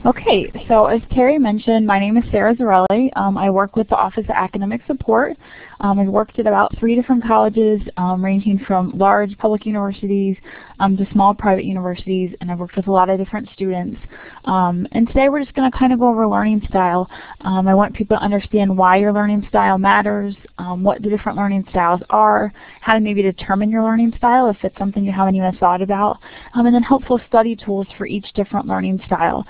Okay, so as Terry mentioned, my name is Sarah Zarelli. I work with the Office of Academic Support. I've worked at about 3 different colleges, ranging from large public universities to small private universities, and I've worked with a lot of different students. And today we're just going to kind of go over learning style. I want people to understand why your learning style matters, what the different learning styles are, how to maybe determine your learning style if it's something you haven't even thought about, and then helpful study tools for each different learning style.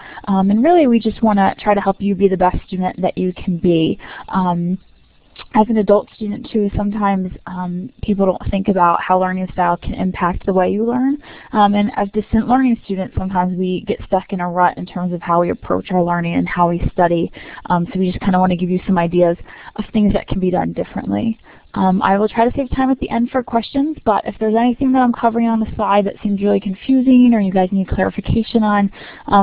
And really we just want to try to help you be the best student that you can be. As an adult student too, sometimes people don't think about how learning style can impact the way you learn. And as distant learning students, sometimes we get stuck in a rut in terms of how we approach our learning and how we study. So we just kind of want to give you some ideas of things that can be done differently. I will try to save time at the end for questions, but if there's anything that I'm covering on the slide that seems really confusing or you guys need clarification on,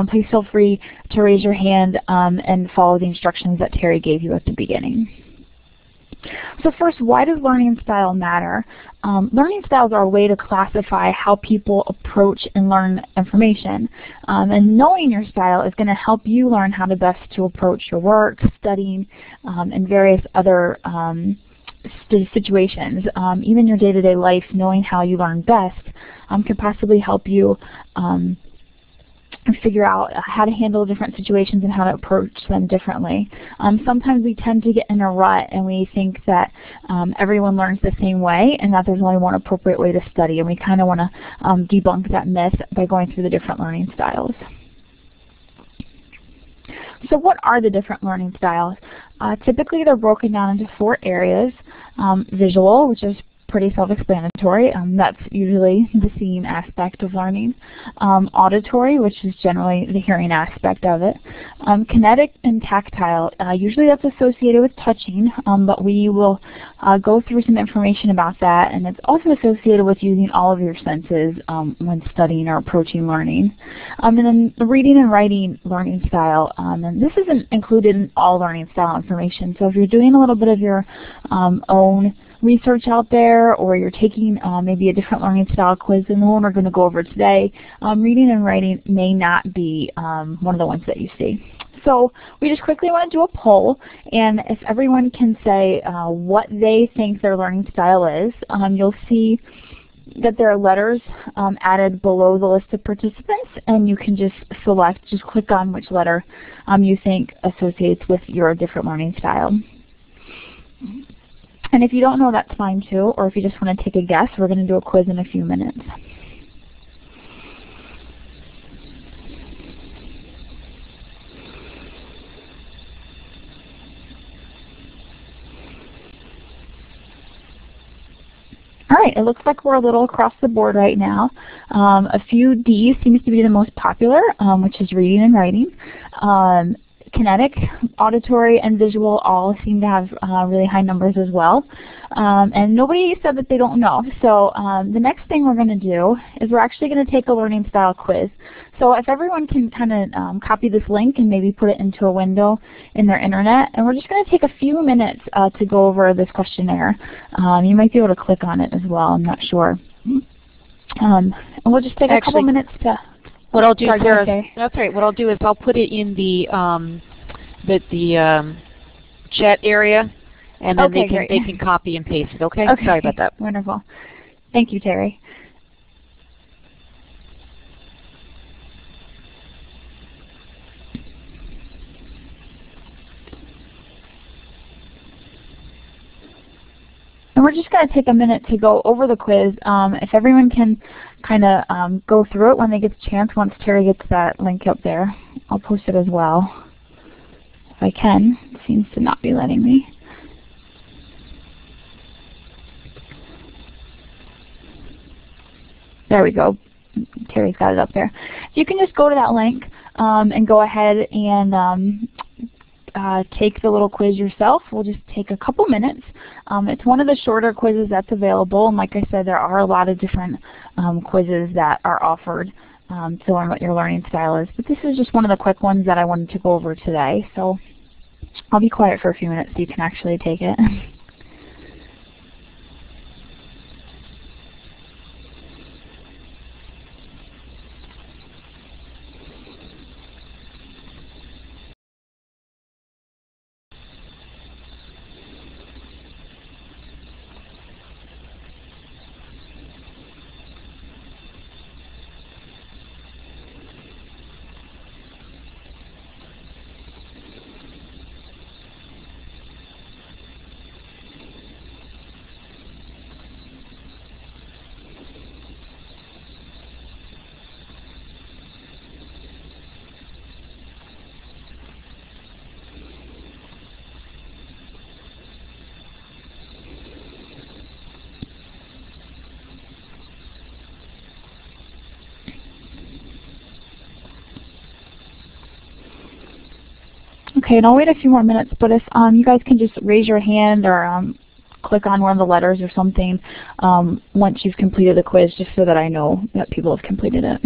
please feel free to raise your hand and follow the instructions that Terry gave you at the beginning. So first, why does learning style matter? Learning styles are a way to classify how people approach and learn information. And knowing your style is going to help you learn how to best to approach your work, studying, and various other situations. Even your day-to-day life, knowing how you learn best can possibly help you figure out how to handle different situations and how to approach them differently. Sometimes we tend to get in a rut and we think that everyone learns the same way and that there's only one appropriate way to study, and we kind of want to debunk that myth by going through the different learning styles. So what are the different learning styles? Typically they're broken down into 4 areas. Visual, which is pretty self-explanatory. That's usually the seeing aspect of learning. Auditory, which is generally the hearing aspect of it. Kinetic and tactile, usually that's associated with touching, but we will go through some information about that, and it's also associated with using all of your senses when studying or approaching learning. And then the reading and writing learning style, and this isn't included in all learning style information, so if you're doing a little bit of your own research out there, or you're taking maybe a different learning style quiz than the one we're going to go over today, reading and writing may not be one of the ones that you see. So we just quickly want to do a poll, and if everyone can say what they think their learning style is, you'll see that there are letters added below the list of participants, and you can just select, just click on which letter you think associates with your different learning style. And if you don't know, that's fine too, or if you just want to take a guess, we're going to do a quiz in a few minutes. All right, it looks like we're a little across the board right now. A few D's seems to be the most popular, which is reading and writing. Kinetic, auditory, and visual all seem to have really high numbers as well. And nobody said that they don't know. So the next thing we're going to do is we're actually going to take a learning style quiz. So if everyone can kind of copy this link and maybe put it into a window in their internet, and we're just going to take a few minutes to go over this questionnaire. You might be able to click on it as well, I'm not sure. And we'll just take a couple minutes to... What I'll do, Sarah, that's right. What I'll do is I'll put it in the chat area, and then they can copy and paste it. Okay? Sorry about that. Wonderful. Thank you, Terry. And we're just going to take a minute to go over the quiz. If everyone can kind of go through it when they get the chance, once Terry gets that link up there, I'll post it as well. If I can. It seems to not be letting me. There we go. Terry's got it up there. So you can just go to that link and go ahead and take the little quiz yourself. We'll just take a couple minutes. It's one of the shorter quizzes that's available, and like I said, there are a lot of different quizzes that are offered to learn what your learning style is. But this is just one of the quick ones that I wanted to go over today. So I'll be quiet for a few minutes so you can actually take it. Okay, and I'll wait a few more minutes, but if you guys can just raise your hand or click on one of the letters or something once you've completed the quiz, just so that I know that people have completed it.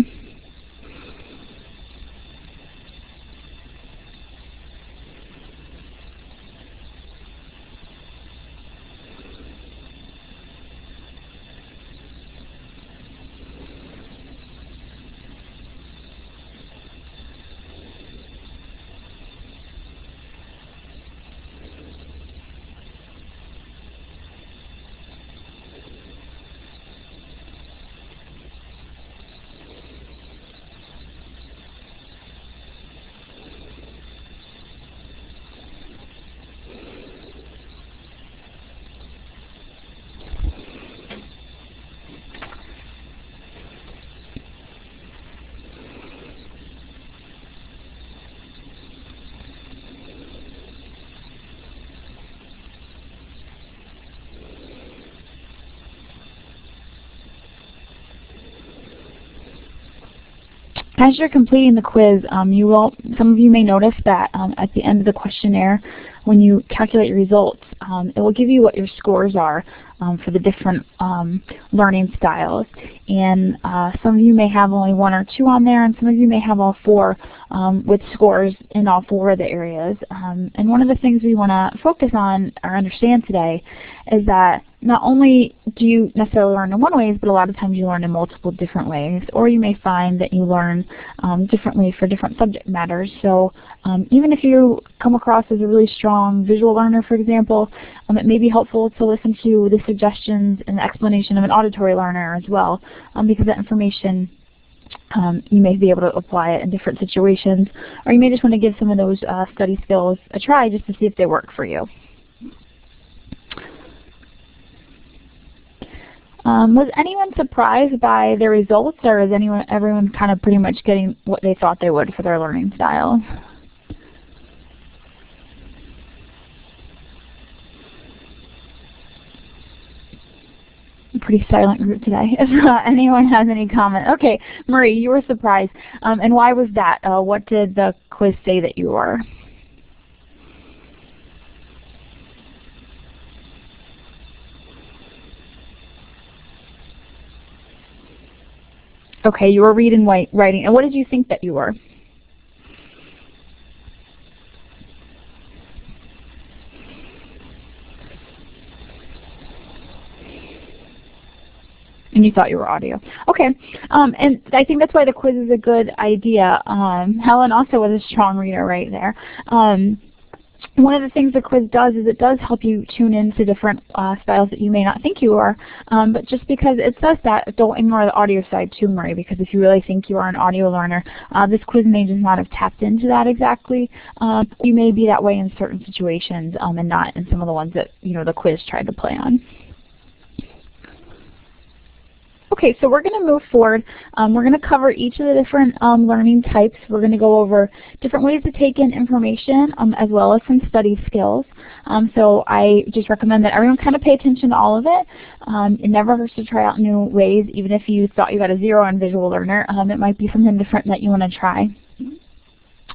As you're completing the quiz, some of you may notice that at the end of the questionnaire, when you calculate your results, it will give you what your scores are for the different learning styles. And some of you may have only 1 or 2 on there, and some of you may have all 4 with scores in all 4 of the areas. And one of the things we want to focus on or understand today is that not only do you necessarily learn in one way, but a lot of times you learn in multiple different ways, or you may find that you learn differently for different subject matters. So even if you come across as a really strong visual learner, for example, it may be helpful to listen to the suggestions and the explanation of an auditory learner as well, because that information you may be able to apply it in different situations, or you may just want to give some of those study skills a try just to see if they work for you. Was anyone surprised by the results, or is everyone kind of pretty much getting what they thought they would for their learning style? Pretty silent group today. If anyone has any comment. Okay, Marie, you were surprised. And why was that? What did the quiz say that you were? Okay, you were reading, writing. And what did you think that you were? And you thought you were audio. Okay, and I think that's why the quiz is a good idea. Helen also was a strong reader right there. One of the things the quiz does is it does help you tune into different styles that you may not think you are, but just because it says that, don't ignore the audio side too, Marie, because if you really think you are an audio learner, this quiz may just not have tapped into that exactly. You may be that way in certain situations and not in some of the ones that the quiz tried to play on. Okay, so we're going to move forward. We're going to cover each of the different learning types. We're going to go over different ways to take in information as well as some study skills. So I just recommend that everyone kind of pay attention to all of it. It never hurts to try out new ways, even if you thought you got a 0 on visual learner. It might be something different that you want to try.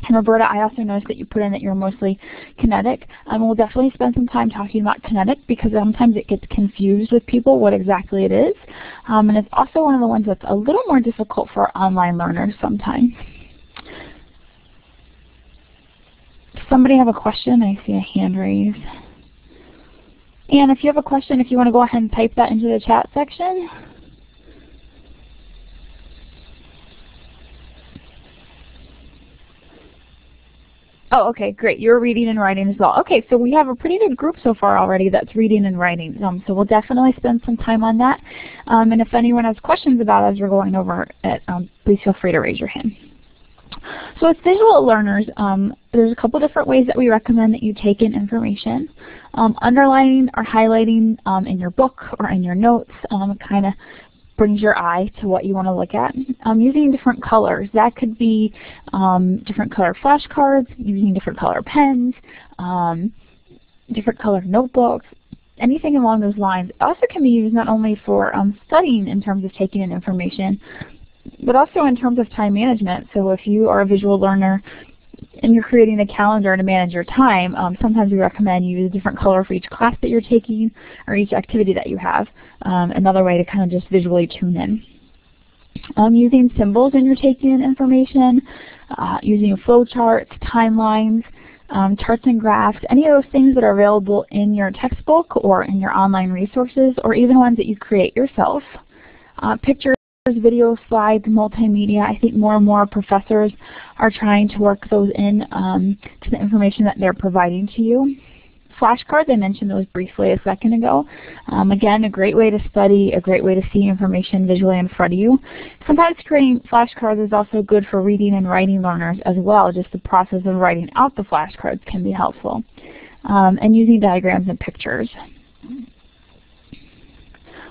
And Roberta, I also noticed that you put in that you're mostly kinetic. We'll definitely spend some time talking about kinetic because sometimes it gets confused with people what exactly it is. And it's also one of the ones that's a little more difficult for online learners sometimes. Does somebody have a question? I see a hand raised. And if you have a question, if you want to go ahead and type that into the chat section. Oh, okay, great. You're reading and writing as well. Okay, so we have a pretty good group so far already that's reading and writing. So we'll definitely spend some time on that. And if anyone has questions about it as we're going over it, please feel free to raise your hand. So as visual learners, there's a couple different ways that we recommend that you take in information. Underlining or highlighting in your book or in your notes kind of brings your eye to what you want to look at. Using different colors. That could be different color flashcards, using different color pens, different color notebooks, anything along those lines. It also can be used not only for studying in terms of taking in information, but also in terms of time management. So if you are a visual learner and you're creating a calendar to manage your time, sometimes we recommend you use a different color for each class that you're taking or each activity that you have. Another way to kind of just visually tune in. Using symbols when you're taking in information, using flowcharts, timelines, charts and graphs, any of those things that are available in your textbook or in your online resources, or even ones that you create yourself. Pictures, video, slides, multimedia. I think more and more professors are trying to work those in to the information that they're providing to you. Flashcards, I mentioned those briefly a second ago. Again, a great way to study, a great way to see information visually in front of you. Sometimes creating flashcards is also good for reading and writing learners as well. Just the process of writing out the flashcards can be helpful. And using diagrams and pictures.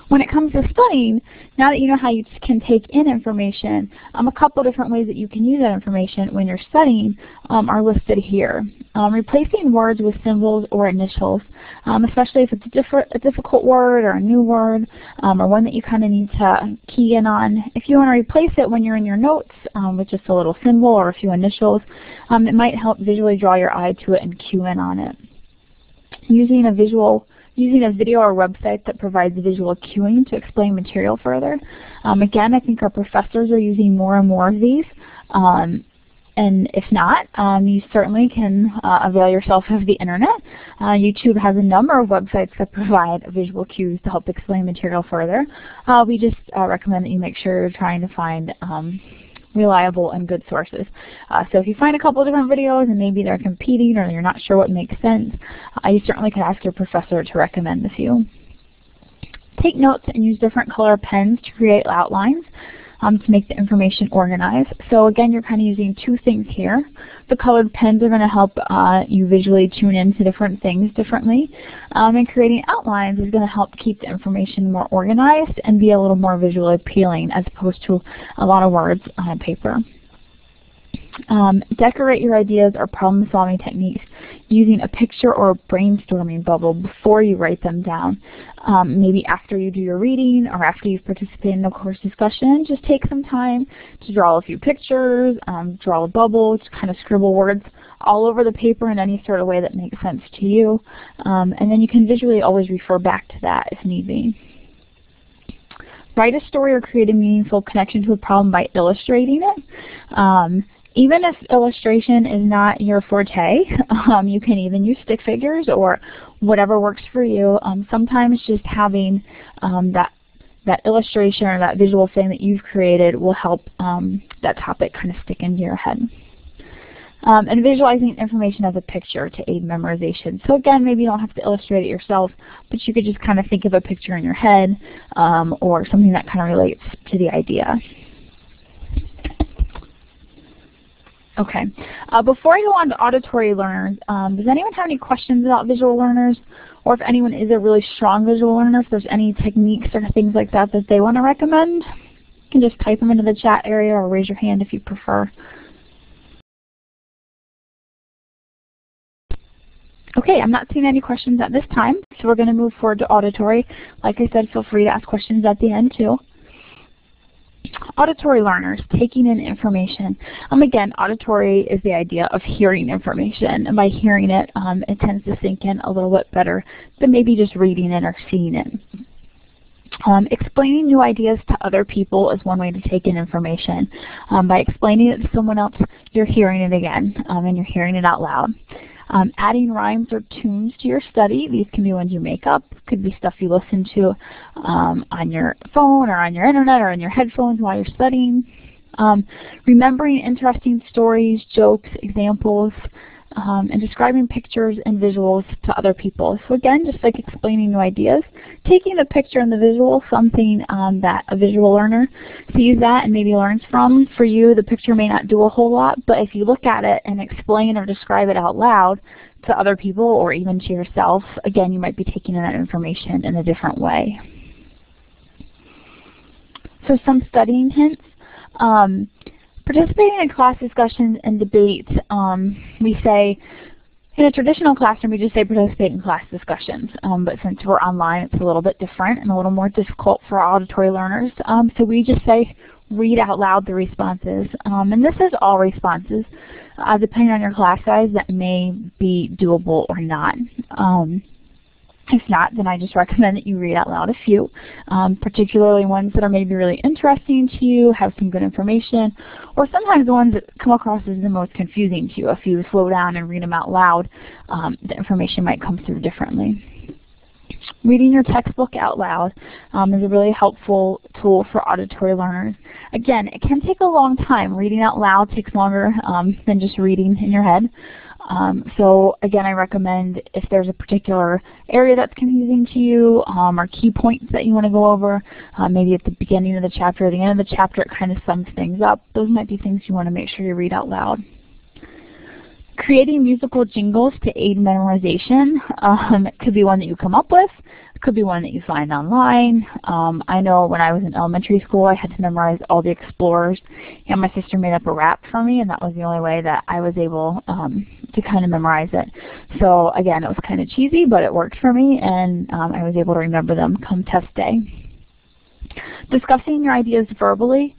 When it comes to studying, now that you know how you can take in information, a couple different ways that you can use that information when you're studying are listed here. Replacing words with symbols or initials, especially if it's a difficult word or a new word or one that you kind of need to key in on. If you want to replace it when you're in your notes with just a little symbol or a few initials, it might help visually draw your eye to it and cue in on it. Using a video or website that provides visual cueing to explain material further. Again, I think our professors are using more and more of these. And if not, you certainly can avail yourself of the internet. YouTube has a number of websites that provide visual cues to help explain material further. We just recommend that you make sure you're trying to find reliable and good sources. So if you find a couple different videos and maybe they're competing or you're not sure what makes sense, you certainly can ask your professor to recommend a few. Take notes and use different color pens to create outlines to make the information organized. So again, you're kind of using two things here. The colored pens are going to help you visually tune into different things differently. And creating outlines is going to help keep the information more organized and be a little more visually appealing as opposed to a lot of words on paper. Decorate your ideas or problem-solving techniques using a picture or a brainstorming bubble before you write them down. Maybe after you do your reading or after you've participated in a course discussion, just take some time to draw a few pictures, draw a bubble, just kind of scribble words all over the paper in any sort of way that makes sense to you. And then you can visually always refer back to that if need be. Write a story or create a meaningful connection to a problem by illustrating it. Even if illustration is not your forte, you can even use stick figures or whatever works for you. Sometimes just having that illustration or that visual thing that you've created will help that topic kind of stick into your head. And visualizing information as a picture to aid memorization. So again, maybe you don't have to illustrate it yourself, but you could just kind of think of a picture in your head or something that kind of relates to the idea. Okay, before I go on to auditory learners, does anyone have any questions about visual learners? Or if anyone is a really strong visual learner, if there's any techniques or things like that that they want to recommend, you can just type them into the chat area or raise your hand if you prefer. Okay, I'm not seeing any questions at this time, so we're going to move forward to auditory. Like I said, feel free to ask questions at the end too. Auditory learners, taking in information. Again, auditory is the idea of hearing information, and by hearing it, it tends to sink in a little bit better than maybe just reading it or seeing it. Explaining new ideas to other people is one way to take in information. By explaining it to someone else, you're hearing it again, and you're hearing it out loud. Adding rhymes or tunes to your study. These can be ones you make up. Could be stuff you listen to on your phone or on your internet or on your headphones while you're studying. Remembering interesting stories, jokes, examples, and describing pictures and visuals to other people. So again, just like explaining new ideas, taking the picture and the visual, something that a visual learner sees that and maybe learns from. For you, the picture may not do a whole lot, but if you look at it and explain or describe it out loud to other people or even to yourself, again, you might be taking in that information in a different way. So some studying hints. Participating in class discussions and debates, we say In a traditional classroom, we just say participate in class discussions, but since we're online, it's a little bit different and a little more difficult for our auditory learners. So we just say read out loud the responses, and this is all responses. Depending on your class size, that may be doable or not. If not, then I just recommend that you read out loud a few, particularly ones that are maybe really interesting to you, have some good information, or sometimes the ones that come across as the most confusing to you. If you slow down and read them out loud, the information might come through differently. Reading your textbook out loud is a really helpful tool for auditory learners. Again, it can take a long time. Reading out loud takes longer than just reading in your head. So again, I recommend if there's a particular area that's confusing to you or key points that you want to go over, maybe at the beginning of the chapter or the end of the chapter, it kind of sums things up. Those might be things you want to make sure you read out loud. Creating musical jingles to aid memorization. It could be one that you come up with. It could be one that you find online. I know when I was in elementary school, I had to memorize all the Explorers, and my sister made up a rap for me, and that was the only way that I was able to kind of memorize it. So again, it was kind of cheesy, but it worked for me, and I was able to remember them come test day. Discussing your ideas verbally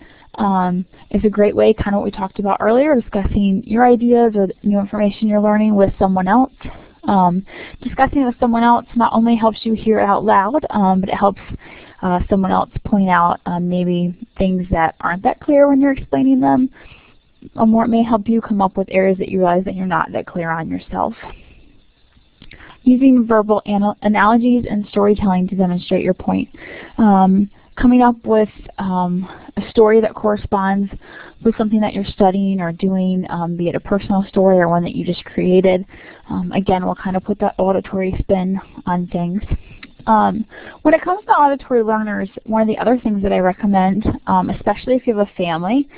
is a great way, kind of what we talked about earlier, discussing your ideas or new information you're learning with someone else. Discussing it with someone else not only helps you hear it out loud, but it helps someone else point out maybe things that aren't that clear when you're explaining them, or it may help you come up with areas that you realize that you're not that clear on yourself. Using verbal analogies and storytelling to demonstrate your point. Coming up with a story that corresponds with something that you're studying or doing, be it a personal story or one that you just created. Again, we'll kind of put that auditory spin on things. When it comes to auditory learners, one of the other things that I recommend, especially if you have a family,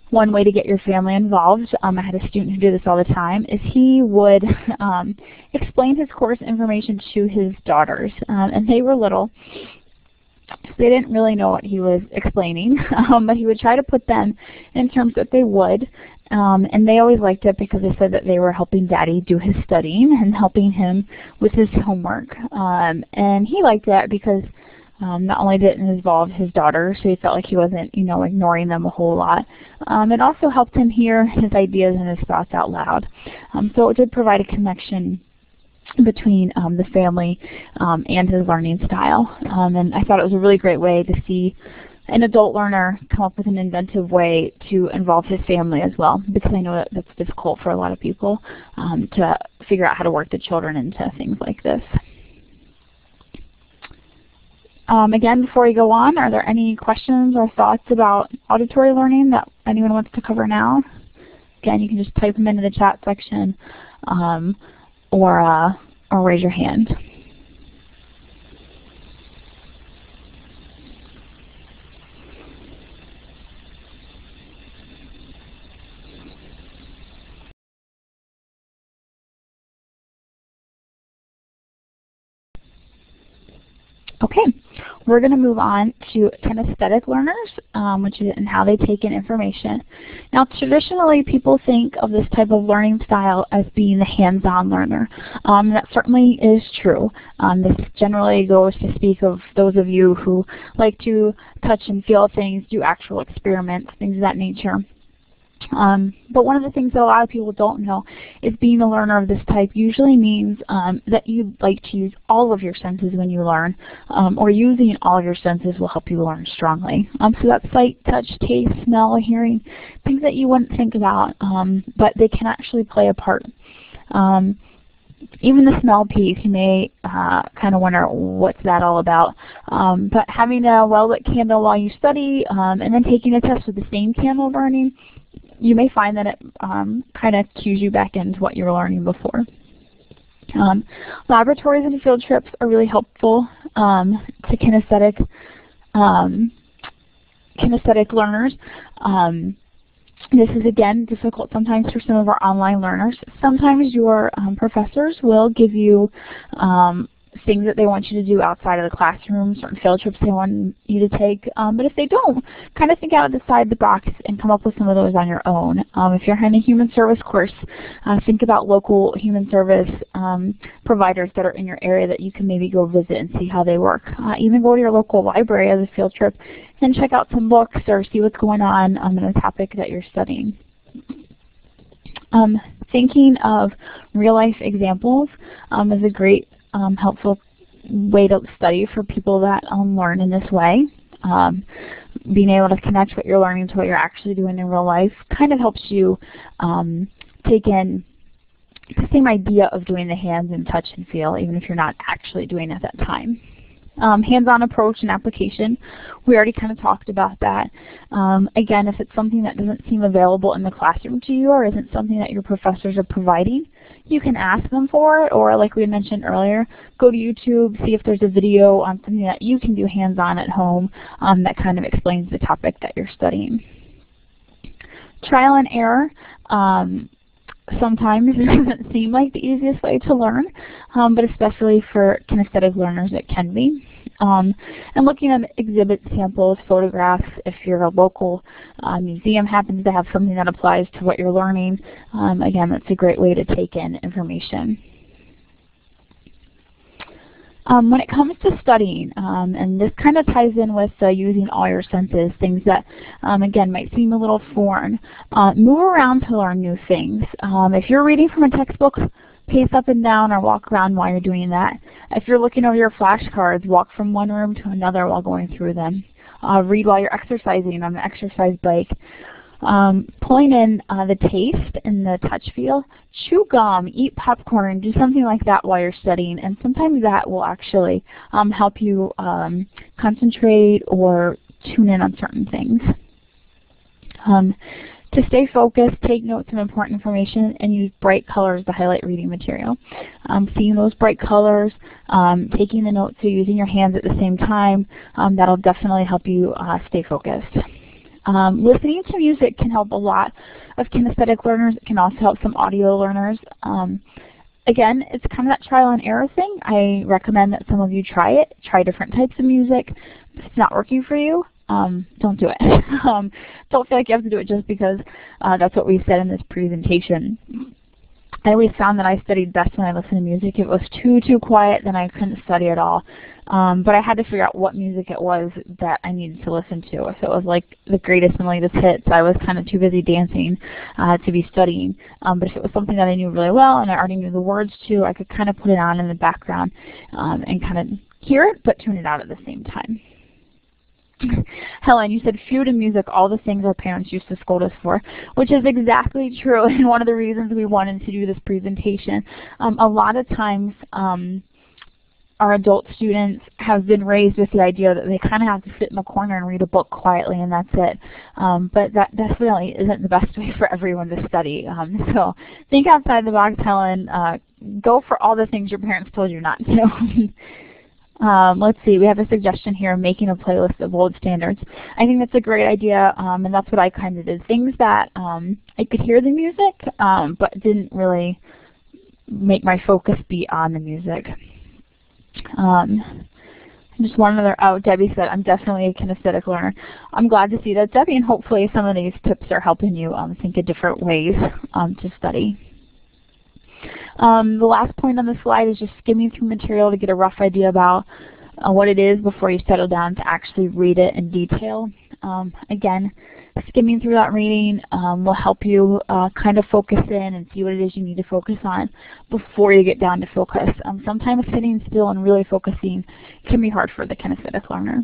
one way to get your family involved, I had a student who did this all the time, is he would explain his course information to his daughters, and they were little. So they didn't really know what he was explaining, but he would try to put them in terms that they would, and they always liked it because they said that they were helping Daddy do his studying and helping him with his homework. And he liked that because not only did it involve his daughter, so he felt like he wasn't, ignoring them a whole lot. It also helped him hear his ideas and his thoughts out loud. So it did provide a connection between the family and his learning style. And I thought it was a really great way to see an adult learner come up with an inventive way to involve his family as well, because I know that that's difficult for a lot of people to figure out how to work the children into things like this. Again, before we go on, are there any questions or thoughts about auditory learning that anyone wants to cover now? Again, you can just type them into the chat section or raise your hand. Okay, we're going to move on to kinesthetic learners, which is and how they take in information. Now, traditionally, people think of this type of learning style as being the hands-on learner. That certainly is true. This generally goes to speak of those of you who like to touch and feel things, do actual experiments, things of that nature. But one of the things that a lot of people don't know is being a learner of this type usually means that you like to use all of your senses when you learn, or using all of your senses will help you learn strongly. So that's sight, touch, taste, smell, hearing, things that you wouldn't think about, but they can actually play a part. Even the smell piece, you may kind of wonder what's that all about. But having a well-lit candle while you study and then taking a test with the same candle burning, you may find that it kind of cues you back into what you were learning before. Laboratories and field trips are really helpful to kinesthetic learners. This is, again, difficult sometimes for some of our online learners. Sometimes your professors will give you things that they want you to do outside of the classroom, certain field trips they want you to take. But if they don't, kind of think out of the side of the box and come up with some of those on your own. If you're in a human service course, think about local human service providers that are in your area that you can maybe go visit and see how they work. Even go to your local library as a field trip and check out some books or see what's going on in a topic that you're studying. Thinking of real-life examples is a great helpful way to study for people that learn in this way. Being able to connect what you're learning to what you're actually doing in real life kind of helps you take in the same idea of doing the hands and touch and feel, even if you're not actually doing it at that time. Hands-on approach and application, we already kind of talked about that. Again, if it's something that doesn't seem available in the classroom to you or isn't something that your professors are providing, you can ask them for it, or like we mentioned earlier, go to YouTube, see if there's a video on something that you can do hands-on at home that kind of explains the topic that you're studying. Trial and error. Sometimes it doesn't seem like the easiest way to learn, but especially for kinesthetic learners it can be. And looking at exhibit samples, photographs, if your local museum happens to have something that applies to what you're learning, again, that's a great way to take in information. When it comes to studying, and this kind of ties in with using all your senses, things that, again, might seem a little foreign, move around to learn new things. If you're reading from a textbook, pace up and down or walk around while you're doing that. If you're looking over your flashcards, walk from one room to another while going through them. Read while you're exercising on the exercise bike. Pulling in the taste and the touch feel, chew gum, eat popcorn, do something like that while you're studying, and sometimes that will actually help you concentrate or tune in on certain things. To stay focused, take notes of important information and use bright colors to highlight reading material. Seeing those bright colors, taking the notes, so using your hands at the same time, that'll definitely help you stay focused. Listening to music can help a lot of kinesthetic learners. It can also help some audio learners. Again, it's kind of that trial and error thing. I recommend that some of you try it. Try different types of music. If it's not working for you, don't do it. Don't feel like you have to do it just because that's what we said in this presentation. I always found that I studied best when I listened to music. If it was too quiet, then I couldn't study at all. But I had to figure out what music it was that I needed to listen to. If it was like the greatest and latest hits, I was kind of too busy dancing to be studying. But if it was something that I knew really well and I already knew the words to, I could kind of put it on in the background and kind of hear it, but tune it out at the same time. Helen, you said food and music, all the things our parents used to scold us for, which is exactly true, and one of the reasons we wanted to do this presentation. A lot of times our adult students have been raised with the idea that they kind of have to sit in the corner and read a book quietly and that's it. But that definitely isn't the best way for everyone to study. So think outside the box, Helen. Go for all the things your parents told you not to. Let's see, we have a suggestion here, making a playlist of old standards. I think that's a great idea, and that's what I kind of did. Things that I could hear the music, but didn't really make my focus be on the music. Just one other, Debbie said, I'm definitely a kinesthetic learner. I'm glad to see that, Debbie, and hopefully some of these tips are helping you think of different ways to study. The last point on the slide is just skimming through material to get a rough idea about what it is before you settle down to actually read it in detail. Again, skimming through that reading will help you kind of focus in and see what it is you need to focus on before you get down to focus. Sometimes sitting still and really focusing can be hard for the kinesthetic learner.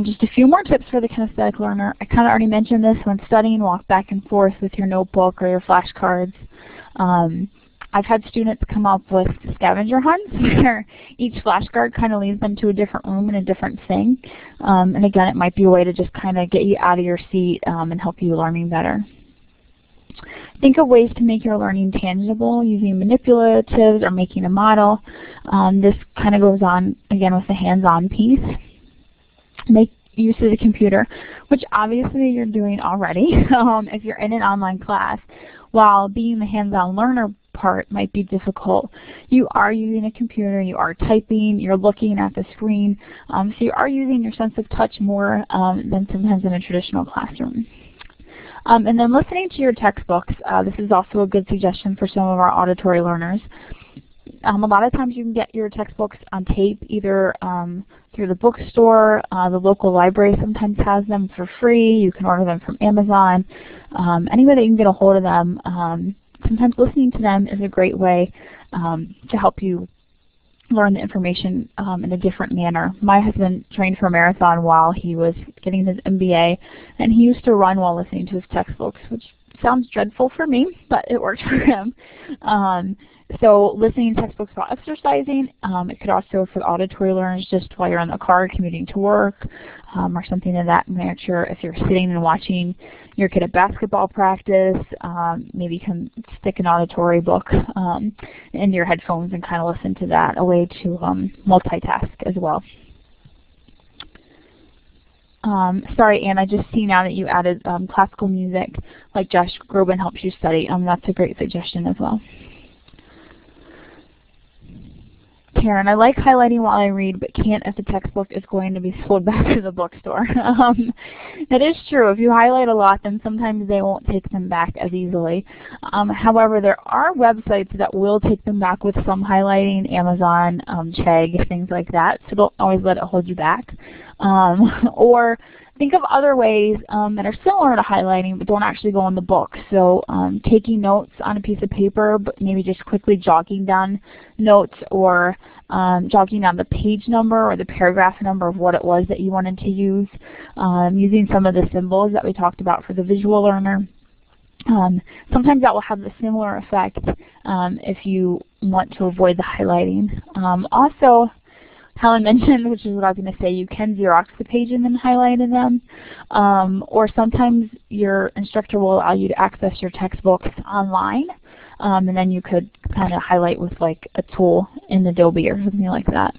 Just a few more tips for the kinesthetic learner. I kind of already mentioned this. When studying, walk back and forth with your notebook or your flashcards. I've had students come up with scavenger hunts where each flashcard kind of leads them to a different room and a different thing. And again, it might be a way to just kind of get you out of your seat and help you learning better. Think of ways to make your learning tangible using manipulatives or making a model. This kind of goes on, again, with the hands-on piece. Make use of the computer, which obviously you're doing already if you're in an online class. While being the hands-on learner part might be difficult. You are using a computer, you are typing, you're looking at the screen, so you are using your sense of touch more than sometimes in a traditional classroom. And then listening to your textbooks, this is also a good suggestion for some of our auditory learners. A lot of times you can get your textbooks on tape either through the bookstore, the local library sometimes has them for free, you can order them from Amazon, any way that you can get a hold of them. Sometimes listening to them is a great way to help you learn the information in a different manner. My husband trained for a marathon while he was getting his MBA, and he used to run while listening to his textbooks, which sounds dreadful for me, but it worked for him. So listening to textbooks while exercising, it could also for the auditory learners just while you're in the car commuting to work or something of that nature. If you're sitting and watching your kid at basketball practice, maybe you can stick an auditory book in your headphones and kind of listen to that, a way to multitask as well. Sorry, Anne, I just see now that you added classical music, like Josh Groban helps you study. That's a great suggestion as well. Karen, I like highlighting while I read, but can't if the textbook is going to be sold back to the bookstore. That is true. If you highlight a lot, then sometimes they won't take them back as easily. However, there are websites that will take them back with some highlighting, Amazon, Chegg, things like that, so don't always let it hold you back. Or think of other ways that are similar to highlighting but don't actually go in the book. So taking notes on a piece of paper, but maybe just quickly jogging down notes, or jogging down the page number or the paragraph number of what it was that you wanted to use, using some of the symbols that we talked about for the visual learner. Sometimes that will have a similar effect if you want to avoid the highlighting. Also, Helen mentioned, which is what I was going to say, you can Xerox the page and then highlight in them. Or sometimes your instructor will allow you to access your textbooks online, and then you could kind of highlight with like a tool in Adobe or something like that.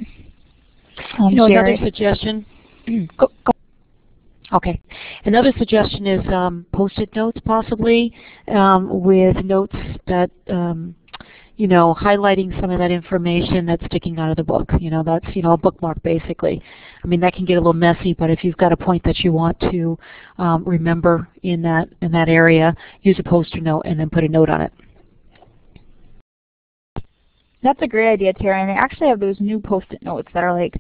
Another suggestion. Go. Okay. Another suggestion is Post-it notes, possibly, with notes that highlighting some of that information that's sticking out of the book. That's, a bookmark basically. I mean, that can get a little messy, but if you've got a point that you want to remember in that area, use a Post-it note and then put a note on it. That's a great idea, Tara. And I actually have those new Post-it notes that are like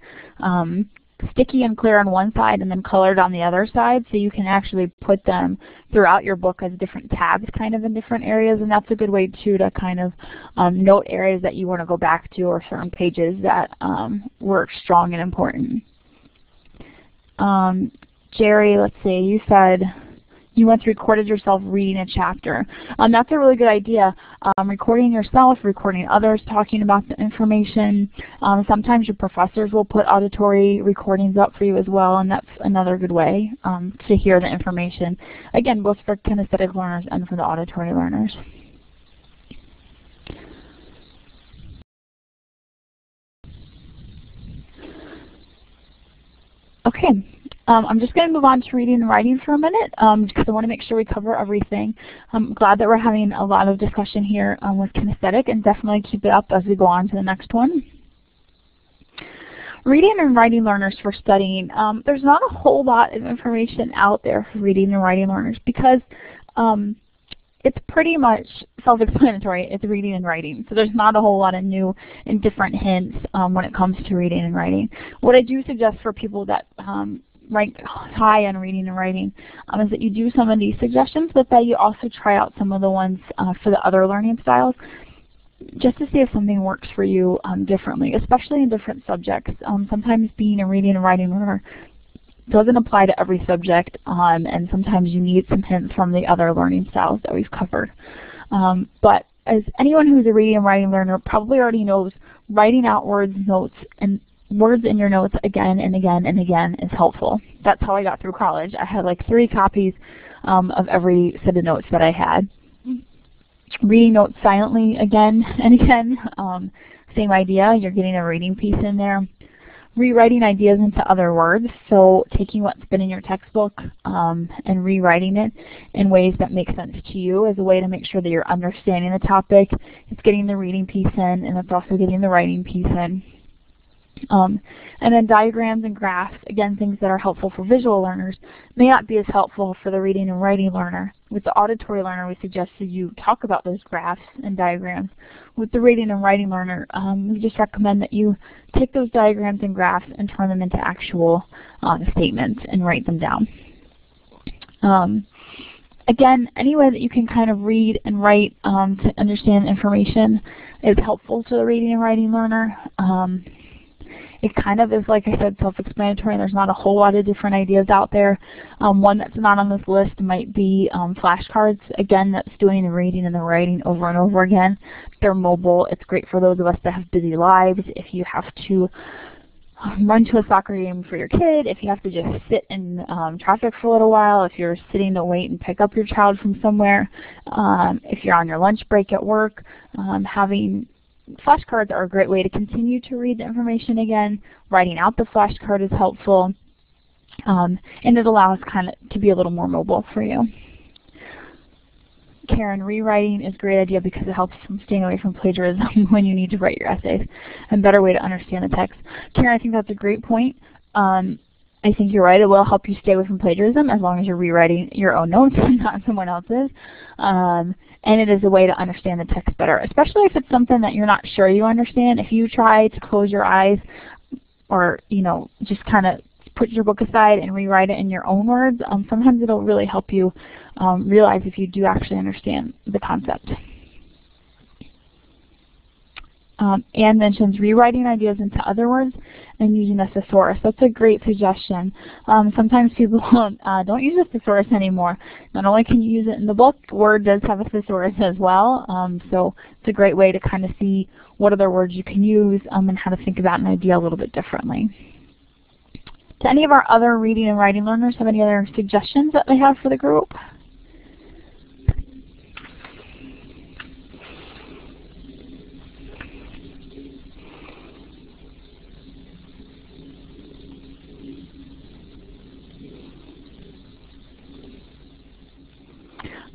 sticky and clear on one side and then colored on the other side, so you can actually put them throughout your book as different tabs kind of in different areas, and that's a good way too to kind of note areas that you want to go back to or certain pages that were strong and important. Jerry, let's see, you said you once recorded yourself reading a chapter. That's a really good idea. Recording yourself, recording others talking about the information. Sometimes your professors will put auditory recordings up for you as well, and that's another good way to hear the information. Again, both for kinesthetic learners and for the auditory learners. Okay. I'm just going to move on to reading and writing for a minute because I want to make sure we cover everything. I'm glad that we're having a lot of discussion here with kinesthetic, and definitely keep it up as we go on to the next one. Reading and writing learners for studying. There's not a whole lot of information out there for reading and writing learners because it's pretty much self-explanatory. It's reading and writing. So there's not a whole lot of new and different hints when it comes to reading and writing. What I do suggest for people that rank high on reading and writing is that you do some of these suggestions, but that you also try out some of the ones for the other learning styles, just to see if something works for you differently, especially in different subjects. Sometimes being a reading and writing learner doesn't apply to every subject, and sometimes you need some hints from the other learning styles that we've covered. But as anyone who's a reading and writing learner probably already knows, writing out words, notes, and words in your notes again and again and again is helpful. That's how I got through college. I had like 3 copies of every set of notes that I had. Reading notes silently again and again, same idea. You're getting a reading piece in there. Rewriting ideas into other words, so taking what's been in your textbook and rewriting it in ways that make sense to you as a way to make sure that you're understanding the topic. It's getting the reading piece in, and it's also getting the writing piece in. And then diagrams and graphs, again, things that are helpful for visual learners, may not be as helpful for the reading and writing learner. With the auditory learner, we suggest that you talk about those graphs and diagrams. With the reading and writing learner, we just recommend that you take those diagrams and graphs and turn them into actual statements and write them down. Again, any way that you can kind of read and write to understand information is helpful to the reading and writing learner. It kind of is, like I said, self-explanatory, and there's not a whole lot of different ideas out there. One that's not on this list might be flashcards. Again, that's doing the reading and the writing over and over again. They're mobile. It's great for those of us that have busy lives. If you have to run to a soccer game for your kid, if you have to just sit in traffic for a little while, if you're sitting to wait and pick up your child from somewhere, if you're on your lunch break at work, having flashcards are a great way to continue to read the information again. Writing out the flashcard is helpful, and it allows kind of to be a little more mobile for you. Karen, rewriting is a great idea because it helps from staying away from plagiarism when you need to write your essays. A better way to understand the text. Karen, I think that's a great point. I think you're right. It will help you stay away from plagiarism as long as you're rewriting your own notes and not someone else's. And it is a way to understand the text better, especially if it's something that you're not sure you understand. If you try to close your eyes or, just kind of put your book aside and rewrite it in your own words, sometimes it'll really help you realize if you do actually understand the concept. Anne mentions rewriting ideas into other words and using a thesaurus. That's a great suggestion. Sometimes people don't use a thesaurus anymore. Not only can you use it in the book, Word does have a thesaurus as well. So it's a great way to kind of see what other words you can use and how to think about an idea a little bit differently. Do any of our other reading and writing learners have any other suggestions that they have for the group?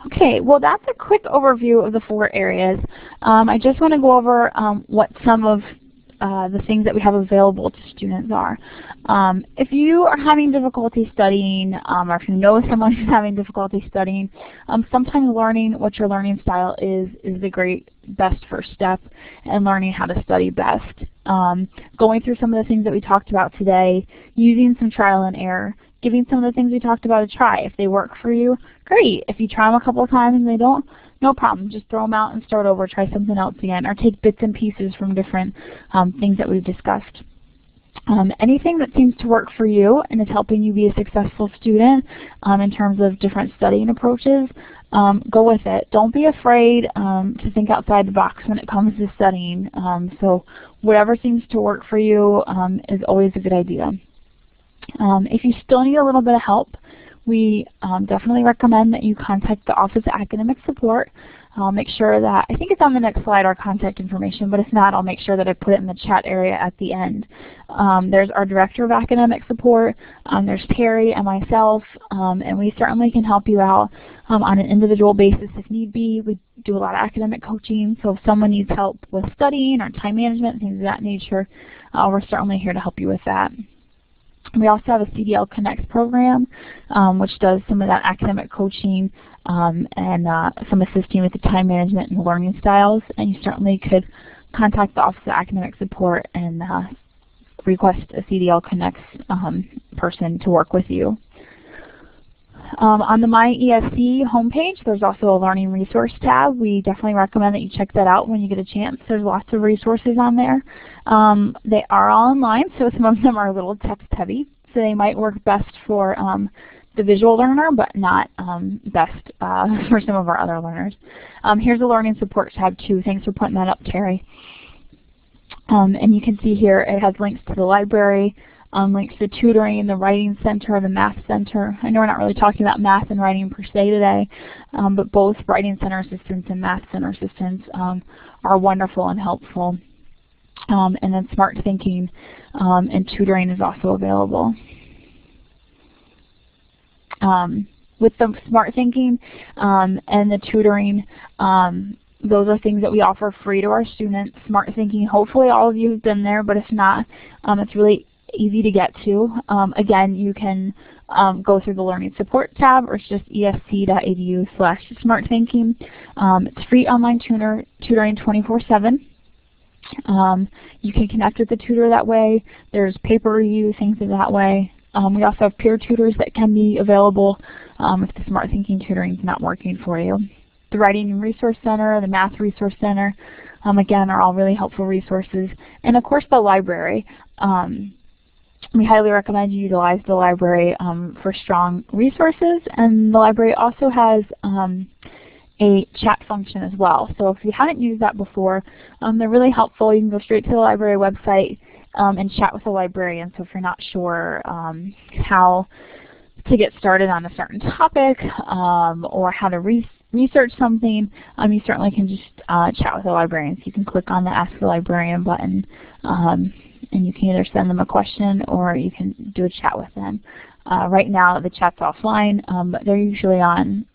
Okay, well that's a quick overview of the 4 areas. I just want to go over what some of the things that we have available to students are. If you are having difficulty studying, or if you know someone who's having difficulty studying, sometimes learning what your learning style is the best first step in learning how to study best. Going through some of the things that we talked about today, using some trial and error, giving some of the things we talked about a try. If they work for you, great. If you try them a couple of times and they don't, no problem. Just throw them out and start over, try something else again, or take bits and pieces from different things that we've discussed. Anything that seems to work for you and is helping you be a successful student in terms of different studying approaches, go with it. Don't be afraid to think outside the box when it comes to studying. So whatever seems to work for you is always a good idea. If you still need a little bit of help, we definitely recommend that you contact the Office of Academic Support. I'll make sure that, I think it's on the next slide, our contact information, but if not, I'll make sure that I put it in the chat area at the end. There's our Director of Academic Support, there's Terry and myself, and we certainly can help you out on an individual basis if need be. We do a lot of academic coaching, so if someone needs help with studying or time management, things of that nature, we're certainly here to help you with that. We also have a CDL Connects program, which does some of that academic coaching and some assisting with the time management and the learning styles. And you certainly could contact the Office of Academic Support and request a CDL Connects person to work with you. On the My ESC homepage, there's also a Learning Resource tab. We definitely recommend that you check that out when you get a chance. There's lots of resources on there. They are all online, so some of them are a little text-heavy, so they might work best for the visual learner, but not best for some of our other learners. Here's a Learning Support tab, too. Thanks for putting that up, Terry. And you can see here it has links to the library, links to tutoring, the writing center, the math center. I know we're not really talking about math and writing per se today, but both writing center assistants and math center assistants are wonderful and helpful. And then smart thinking and tutoring is also available. With the smart thinking and the tutoring, those are things that we offer free to our students. Smart thinking, hopefully all of you have been there, but if not, it's really easy to get to. Again, you can go through the Learning Support tab, or it's just esc.edu/smartthinking. It's free online tutoring 24/7. You can connect with the tutor that way. There's paper review, things of that way. We also have peer tutors that can be available if the smart thinking tutoring is not working for you. The Writing and Resource Center, the Math Resource Center, again, are all really helpful resources. And of course the library. We highly recommend you utilize the library for strong resources, and the library also has a chat function as well. So if you haven't used that before, they're really helpful. You can go straight to the library website and chat with a librarian. So if you're not sure how to get started on a certain topic or how to research something, you certainly can just chat with a librarian. So you can click on the Ask the Librarian button, and you can either send them a question or you can do a chat with them. Right now the chat's offline, but they're usually on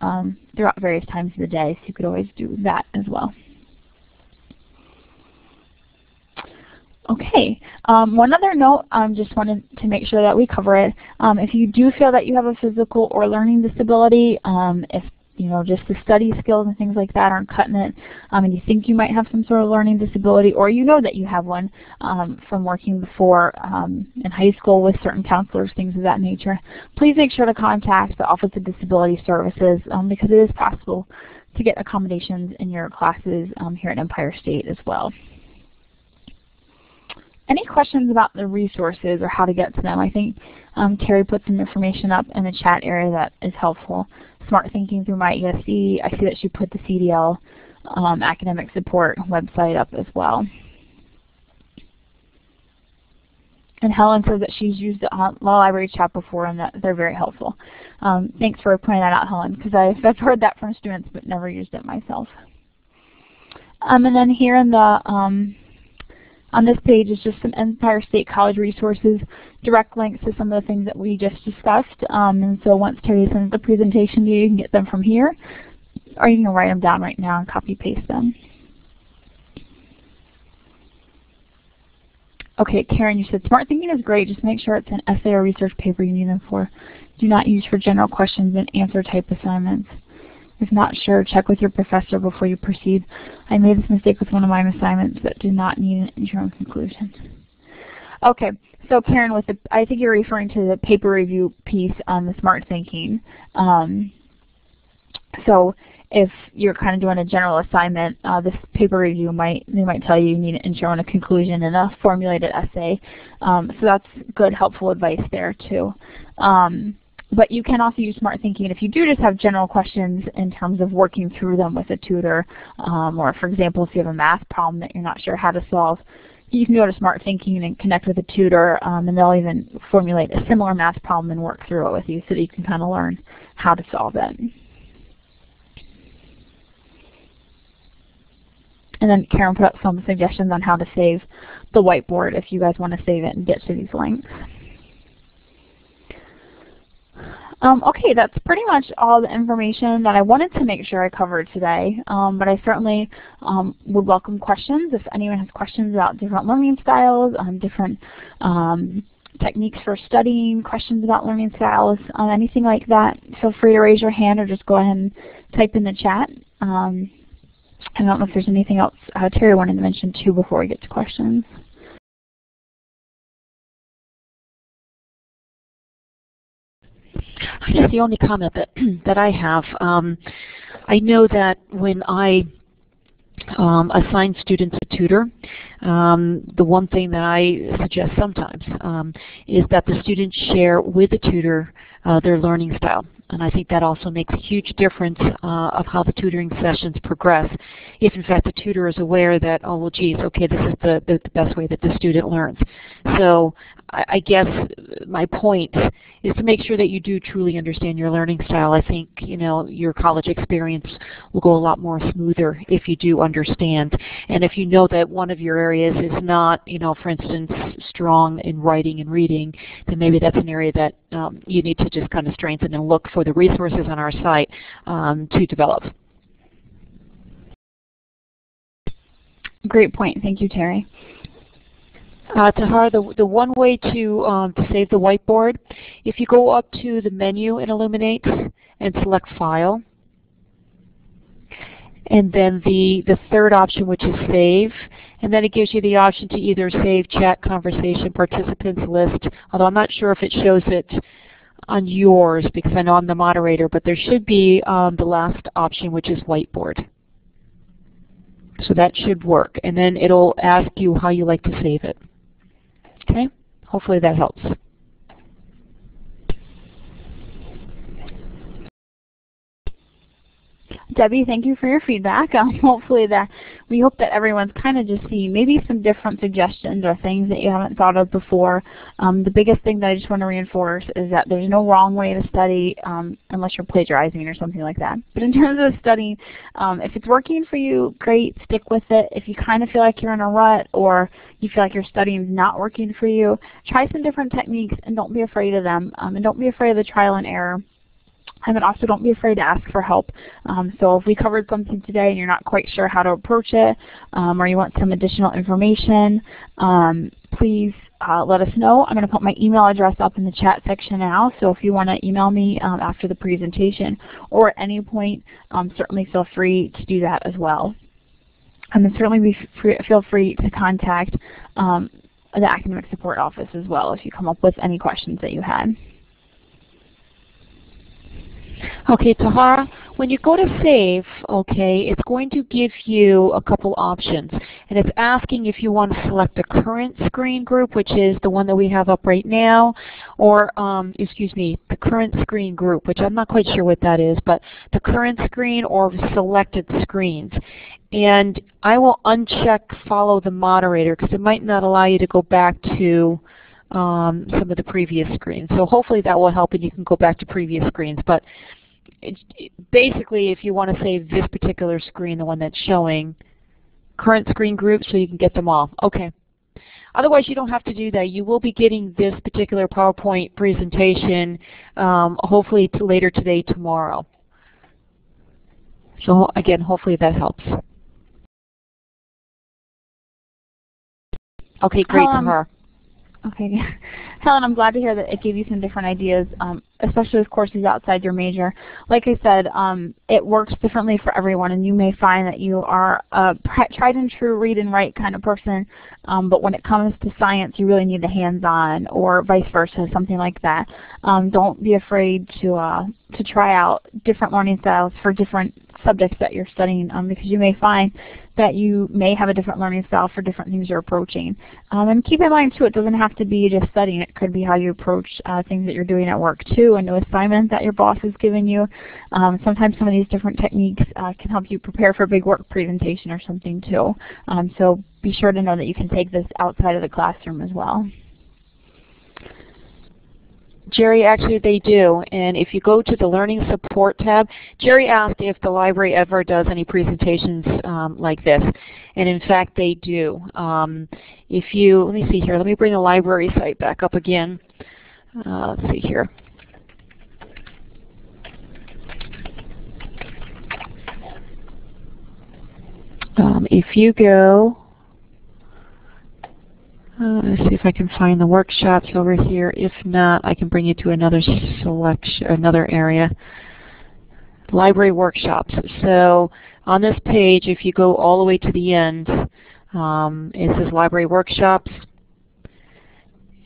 throughout various times of the day, so you could always do that as well. Okay, one other note, just wanted to make sure that we cover it. If you do feel that you have a physical or learning disability, if just the study skills and things like that aren't cutting it, and you think you might have some sort of learning disability, or you know that you have one from working before in high school with certain counselors, things of that nature, please make sure to contact the Office of Disability Services because it is possible to get accommodations in your classes here at Empire State as well. Any questions about the resources or how to get to them? I think Terry put some information up in the chat area that is helpful. Smart Thinking through My ESE. I see that she put the CDL academic support website up as well. And Helen says that she's used the library chat before and that they're very helpful. Thanks for pointing that out, Helen, because I've heard that from students but never used it myself. And then here in the on this page is just some Empire State College resources, direct links to some of the things that we just discussed. And so once Terry sends the presentation to you, you can get them from here, or you can write them down right now and copy paste them. Okay, Karen, you said smart thinking is great. Just make sure it's an essay or research paper you need them for. Do not use for general questions and answer type assignments. If not sure, check with your professor before you proceed. I made this mistake with one of my assignments that do not need an interim conclusion. Okay, so Karen, with the, I think you're referring to the paper review piece on the smart thinking. So if you're kind of doing a general assignment, this paper review they might tell you need an intro and a conclusion and a formulated essay. So that's good, helpful advice there too. But you can also use smart thinking if you do just have general questions in terms of working through them with a tutor, or for example, if you have a math problem that you're not sure how to solve, you can go to smart thinking and connect with a tutor, and they'll even formulate a similar math problem and work through it with you so that you can kind of learn how to solve it. And then Karen put up some suggestions on how to save the whiteboard if you guys want to save it and get to these links. Okay, that's pretty much all the information that I wanted to make sure I covered today, but I certainly would welcome questions. If anyone has questions about different learning styles, different techniques for studying, questions about learning styles, anything like that, feel free to raise your hand or just go ahead and type in the chat. I don't know if there's anything else Terry wanted to mention too before we get to questions. I guess the only comment that I have, I know that when I assign students a tutor, the one thing that I suggest sometimes is that the students share with the tutor their learning style. And I think that also makes a huge difference of how the tutoring sessions progress. If in fact the tutor is aware that, oh well geez, okay, this is the best way that the student learns. So I guess my point is to make sure that you do truly understand your learning style. I think, you know, your college experience will go a lot more smoother if you do understand. And if you know that one of your areas is not, you know, for instance, strong in writing and reading, then maybe that's an area that you need to just kind of strengthen and look for the resources on our site to develop. Great point. Thank you, Terry. Tahar, the one way to save the whiteboard, if you go up to the menu in Illuminate and select File, and then the third option, which is Save, and then it gives you the option to either save chat, conversation, participants list, although I'm not sure if it shows it on yours because I know I'm the moderator, but there should be the last option, which is whiteboard. So that should work, and then it'll ask you how you like to save it. Okay? Hopefully that helps. Debbie, thank you for your feedback. We hope that everyone's kind of just seeing maybe some different suggestions or things that you haven't thought of before. The biggest thing that I just want to reinforce is that there's no wrong way to study unless you're plagiarizing or something like that. But in terms of studying, if it's working for you, great, stick with it. If you kind of feel like you're in a rut or you feel like your studying is not working for you, try some different techniques and don't be afraid of them. And don't be afraid of the trial and error. And then also don't be afraid to ask for help. So if we covered something today and you're not quite sure how to approach it, or you want some additional information, please let us know. I'm going to put my email address up in the chat section now, so if you want to email me after the presentation or at any point, certainly feel free to do that as well. And then certainly feel free to contact the Academic Support Office as well if you come up with any questions that you had. Okay, Tahara, when you go to save, okay, it's going to give you a couple options. And it's asking if you want to select the current screen group, which is the one that we have up right now, or, the current screen group, which I'm not quite sure what that is, but the current screen or selected screens. And I will uncheck follow the moderator because it might not allow you to go back to some of the previous screens. So hopefully that will help and you can go back to previous screens. But basically, if you want to save this particular screen, the one that's showing, current screen group, so you can get them all. Okay. Otherwise, you don't have to do that. You will be getting this particular PowerPoint presentation hopefully later today, tomorrow. So again, hopefully that helps. Okay, great, Tahara. Okay. Helen, I'm glad to hear that it gave you some different ideas, especially with courses outside your major. Like I said, it works differently for everyone, and you may find that you are a tried and true read and write kind of person, but when it comes to science, you really need the hands-on, or vice versa, something like that. Don't be afraid to try out different learning styles for different subjects that you're studying, because you may find that you may have a different learning style for different things you're approaching. And keep in mind too, it doesn't have to be just studying. It could be how you approach things that you're doing at work too, a new assignment that your boss has given you. Sometimes some of these different techniques can help you prepare for a big work presentation or something too. So be sure to know that you can take this outside of the classroom as well. Jerry, actually they do, and if you go to the Learning Support tab, Jerry asked if the library ever does any presentations like this, and in fact they do. If you, let me see here, let me bring the library site back up again. Let's see here. If you go, let's see if I can find the workshops over here. If not, I can bring you to another selection, another area. Library workshops. So on this page, if you go all the way to the end, it says library workshops.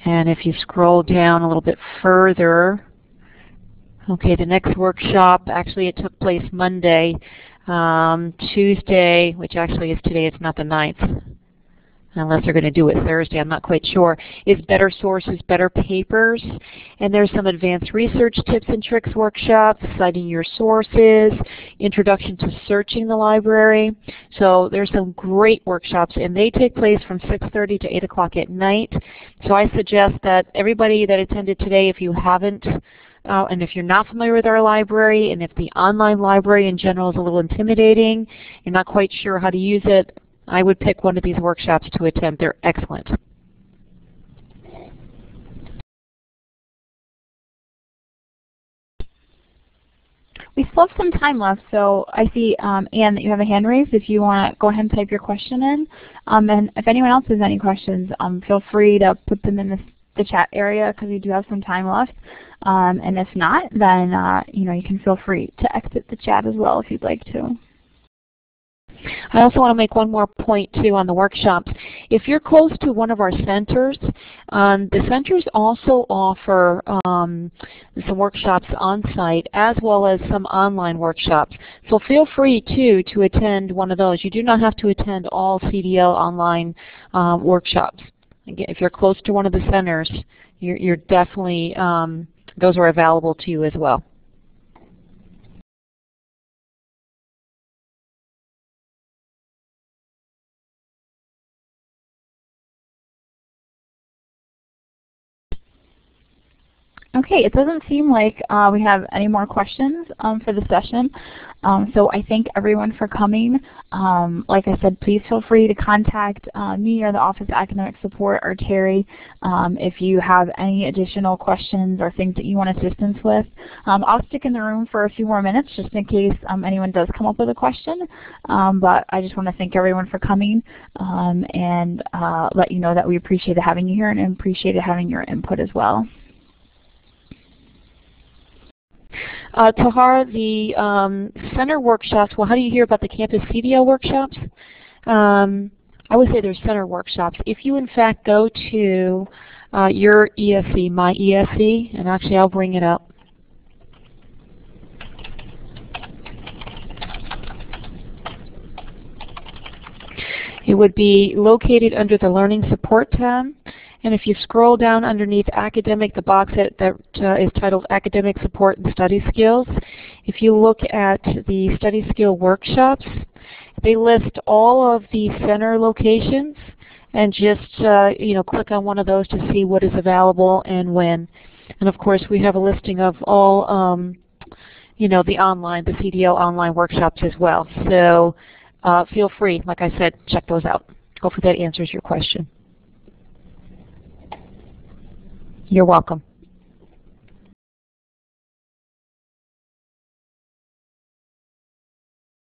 And if you scroll down a little bit further, okay, the next workshop, actually it took place Monday, Tuesday, which actually is today, it's not the 9th. unless they're going to do it Thursday, I'm not quite sure, is Better Sources, Better Papers. And there's some advanced research tips and tricks workshops, citing your sources, introduction to searching the library. So there's some great workshops, and they take place from 6:30 to 8 o'clock at night. So I suggest that everybody that attended today, if you haven't, and if you're not familiar with our library, and if the online library in general is a little intimidating, you're not quite sure how to use it, I would pick one of these workshops to attend. They're excellent. We still have some time left, so I see, Anne, that you have a hand raised. If you want to go ahead and type your question in. And if anyone else has any questions, feel free to put them in the chat area, because we do have some time left. And if not, then you can feel free to exit the chat as well if you'd like to. I also want to make one more point too on the workshops. If you're close to one of our centers, the centers also offer some workshops on site as well as some online workshops. So feel free too to attend one of those. You do not have to attend all CDL online workshops. Again, if you're close to one of the centers, you're definitely, those are available to you as well. Okay, it doesn't seem like we have any more questions for the session. So I thank everyone for coming. Like I said, please feel free to contact me or the Office of Academic Support or Terry if you have any additional questions or things that you want assistance with. I'll stick in the room for a few more minutes just in case anyone does come up with a question. But I just want to thank everyone for coming and let you know that we appreciate having you here and appreciate having your input as well. Tahar, the center workshops, well, how do you hear about the campus CDL workshops? I would say there's center workshops. If you, in fact, go to your ESE, My ESE, and actually I'll bring it up. It would be located under the Learning Support tab. And if you scroll down underneath academic, the box that is titled Academic Support and Study Skills, if you look at the study skill workshops, they list all of the center locations, and just click on one of those to see what is available and when. And of course, we have a listing of all the online, the CDL online workshops as well. So feel free, like I said, check those out. Hopefully that answers your question. You're welcome.